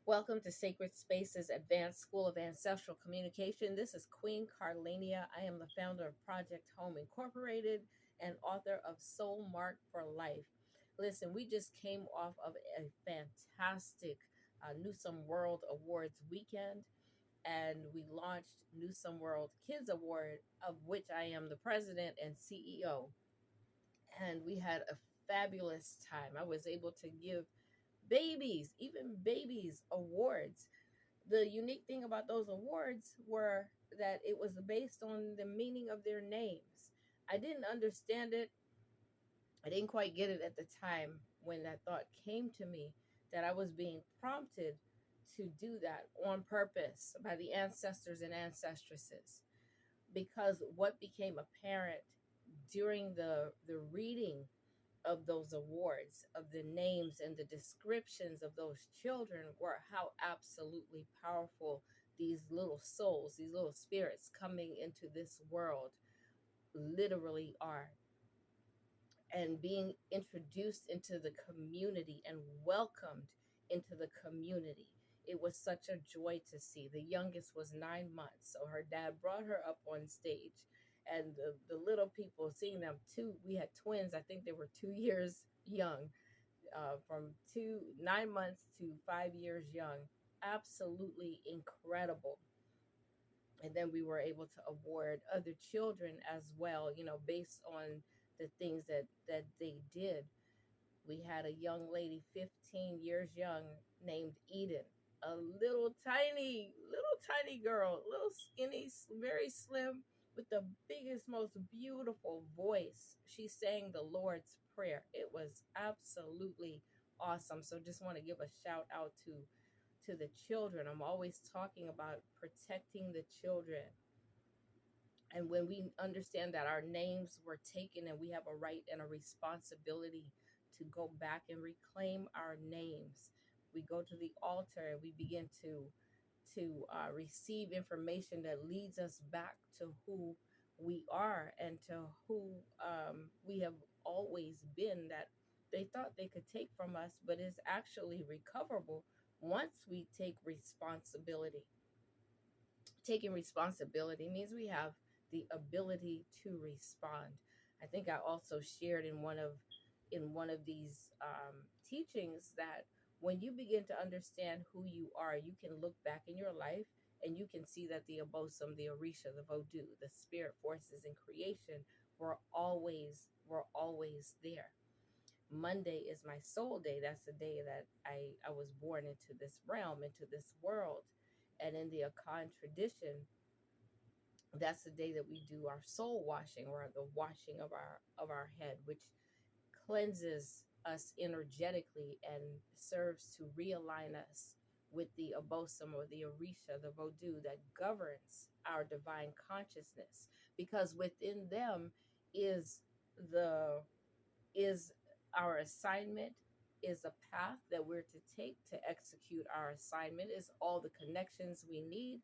Welcome to Sacred Spaces Advanced School of Ancestral Communication. This is Queen Carlenia. I am the founder of Project Home Incorporated and author of Soul Mark for Life. Listen, we just came off of a fantastic Newsome World Awards weekend, and we launched Newsome World Kids Award, of which I am the president and CEO. And we had a fabulous time. I was able to give babies, even babies, awards. The unique thing about those awards were that it was based on the meaning of their names. I didn't understand it. I didn't quite get it at the time when that thought came to me that I was being prompted to do that on purpose by the ancestors and ancestresses. Because what became apparent during the reading of those awards, of the names and the descriptions of those children, were how absolutely powerful these little souls, these little spirits coming into this world literally are, and being introduced into the community and welcomed into the community. It was such a joy to see. The youngest was 9 months, so her dad brought her up on stage. And the little people, seeing them too, we had twins. I think they were 2 years young, from 9 months to 5 years young. Absolutely incredible. And then we were able to award other children as well, based on the things that they did. We had a young lady, 15 years young, named Eden, a little tiny girl, little skinny, very slim, with the biggest, most beautiful voice. She sang the Lord's Prayer. It was absolutely awesome. So just want to give a shout out to the children. I'm always talking about protecting the children. And when we understand that our names were taken and we have a right and a responsibility to go back and reclaim our names, we go to the altar and we begin to receive information that leads us back to who we are and to who we have always been, that they thought they could take from us, but is actually recoverable once we take responsibility. Taking responsibility means we have the ability to respond. I think I also shared in one of these teachings that when you begin to understand who you are, you can look back in your life and you can see that the Abosom, the Orisha, the Vodou, the spirit forces in creation were always there. Monday is my soul day. That's the day that I was born into this realm, into this world. And in the Akan tradition, that's the day that we do our soul washing, or the washing of our head, which cleanses us energetically and serves to realign us with the Abosom, or the Orisha, the Vodou, that governs our divine consciousness. Because within them is the is our assignment, is a path that we're to take to execute our assignment, is all the connections we need,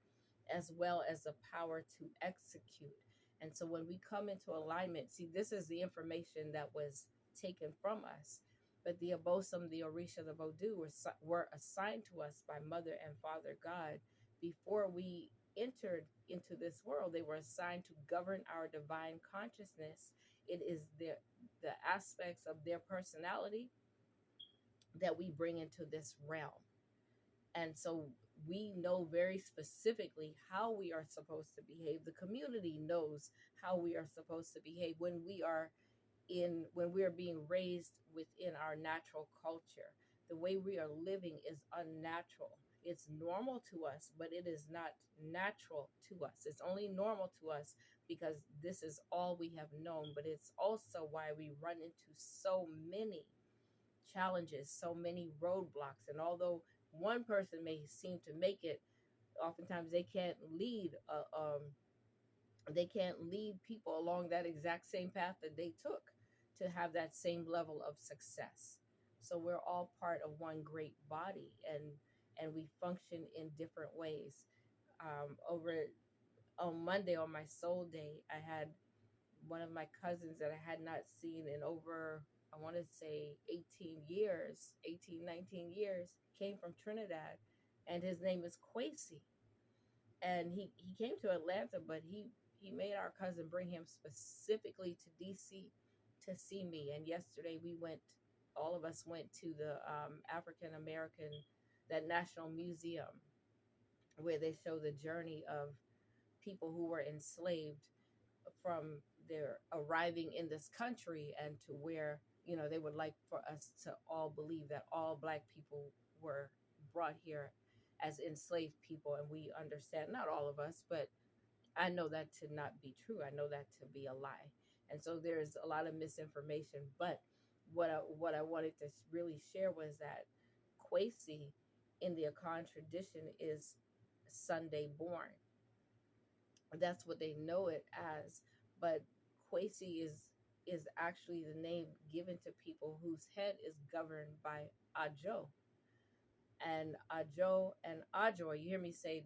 as well as the power to execute. And so when we come into alignment, see, this is the information that was taken from us. But the Abosom, the Orisha, the Vodou were assigned to us by Mother and Father God before we entered into this world. They were assigned to govern our divine consciousness. It is the aspects of their personality that we bring into this realm. And so we know very specifically how we are supposed to behave. The community knows how we are supposed to behave when we are being raised within our natural culture. The way we are living is unnatural. It's normal to us, but it is not natural to us. It's only normal to us because this is all we have known, but it's also why we run into so many challenges, so many roadblocks. And although one person may seem to make it, oftentimes they can't lead people along that exact same path that they took to have that same level of success. So we're all part of one great body, and we function in different ways. Over on Monday, on my soul day, I had one of my cousins that I had not seen in over, I want to say 18 years, 18, 19 years, came from Trinidad. and his name is Quasi. And he came to Atlanta, but he made our cousin bring him specifically to DC to see me. And yesterday we went, all of us went to the African American, that National Museum, where they show the journey of people who were enslaved from their arriving in this country, and to where, you know, they would like for us to all believe that all Black people were brought here as enslaved people. And we understand, not all of us, but I know that to not be true. I know that to be a lie. And so there's a lot of misinformation. But what I wanted to really share was that Kwesi in the Akan tradition is Sunday born. That's what they know it as. But Kwesi is actually the name given to people whose head is governed by Ajo. And Ajo and Ajoy, you hear me say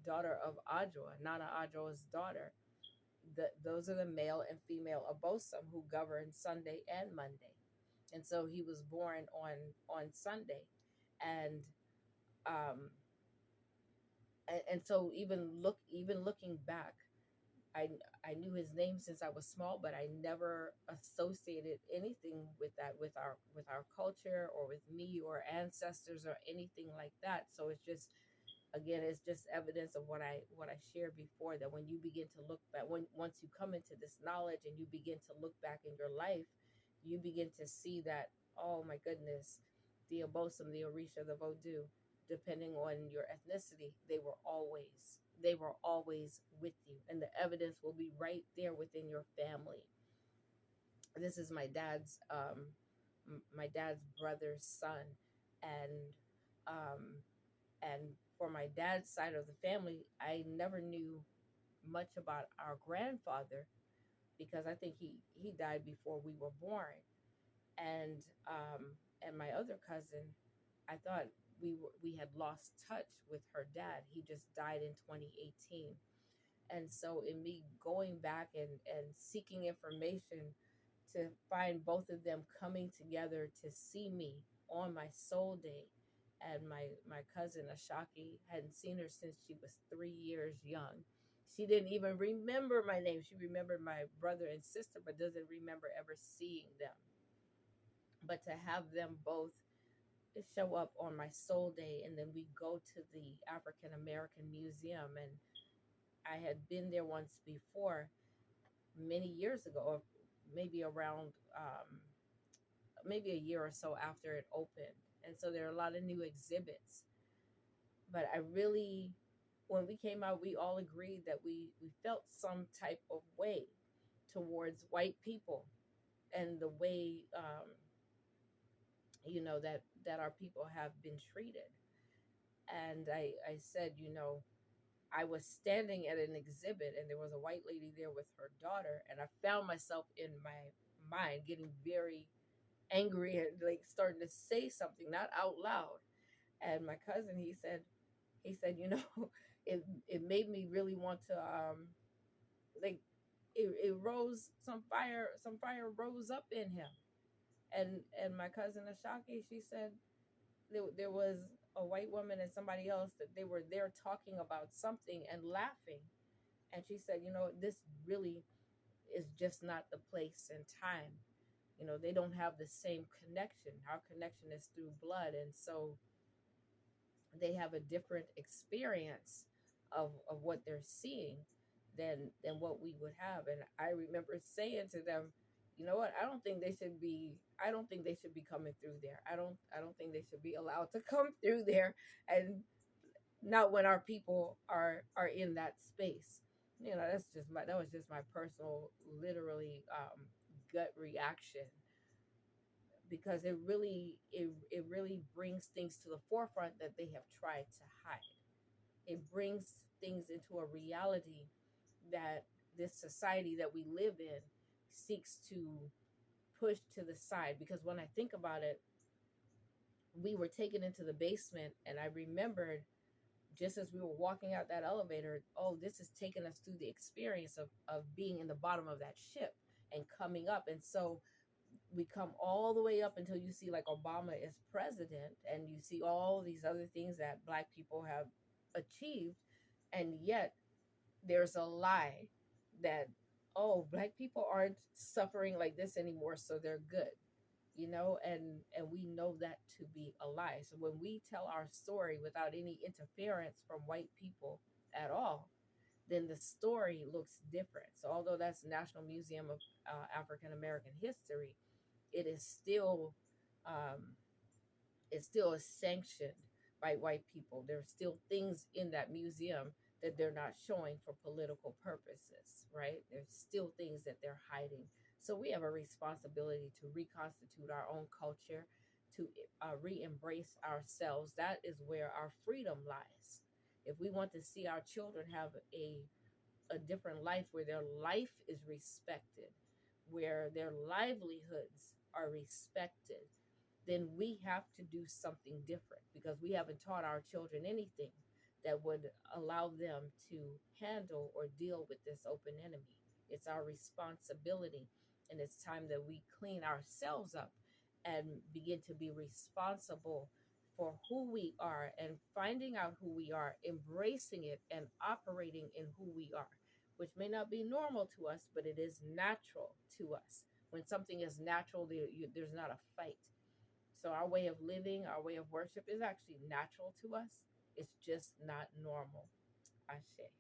daughter of Ajoy, Nana Ajoy's daughter. Those are the male and female Abosom who govern Sunday and Monday. And so he was born on Sunday. And um and so even looking back, I I knew his name since I was small, but I never associated anything with that, with our culture or with me or ancestors or anything like that. So it's just, again, it's just evidence of what I shared before, that when you begin to look back, when once you come into this knowledge and you begin to look back in your life, you begin to see that, oh my goodness, the Abosom, the Orisha, the Vodou, depending on your ethnicity, they were always with you, and the evidence will be right there within your family. This is my dad's brother's son. And um and for my dad's side of the family, I never knew much about our grandfather, because I think he died before we were born. And um and my other cousin, I thought we had lost touch with her dad. He just died in 2018. And so in me going back and seeking information to find both of them coming together to see me on my soul day, and my cousin Ashaki hadn't seen her since she was 3 years young. She didn't even remember my name. She remembered my brother and sister, but doesn't remember ever seeing them. But to have them both show up on my soul day, and then we go to the African American Museum. And I had been there once before, many years ago, or maybe around maybe a year or so after it opened. And so there are a lot of new exhibits. But I really, when we came out, we all agreed that we felt some type of way towards white people, and the way, that our people have been treated. And I said, I was standing at an exhibit, and there was a white lady there with her daughter, and I found myself in my mind getting very angry and like starting to say something, not out loud. And my cousin, he said, it made me really want to, like, it rose, some fire rose up in him. And my cousin Ashaki, she said there was a white woman and somebody else, that they were there talking about something and laughing. And she said, this really is just not the place and time. They don't have the same connection. Our connection is through blood. And so they have a different experience of what they're seeing than what we would have. And I remember saying to them, you know what, I don't think they should be coming through there. I don't think they should be allowed to come through there, and not when our people are in that space. That was just my personal, literally, gut reaction, because it really brings things to the forefront that they have tried to hide. It brings things into a reality that this society that we live in seeks to push to the side. Because when I think about it, we were taken into the basement, and I remembered, just as we were walking out that elevator, oh, this is taking us through the experience of being in the bottom of that ship and coming up. And so we come all the way up until you see like Obama is president, and you see all these other things that Black people have achieved, and yet there's a lie that, oh, Black people aren't suffering like this anymore, so they're good, and we know that to be a lie. So when we tell our story without any interference from white people at all, then the story looks different. So although that's National Museum of African American History, it is still um, it still is sanctioned by white people. There's still things in that museum that they're not showing for political purposes, right? There's still things that they're hiding. So we have a responsibility to reconstitute our own culture, to re-embrace ourselves. That is where our freedom lies. If we want to see our children have a different life where their life is respected, where their livelihoods are respected, then we have to do something different, because we haven't taught our children anything that would allow them to handle or deal with this open enemy. It's our responsibility, and it's time that we clean ourselves up and begin to be responsible for who we are, and finding out who we are, embracing it, and operating in who we are, which may not be normal to us, but it is natural to us. When something is natural, there's not a fight. So our way of living, our way of worship is actually natural to us. It's just not normal. Ashe.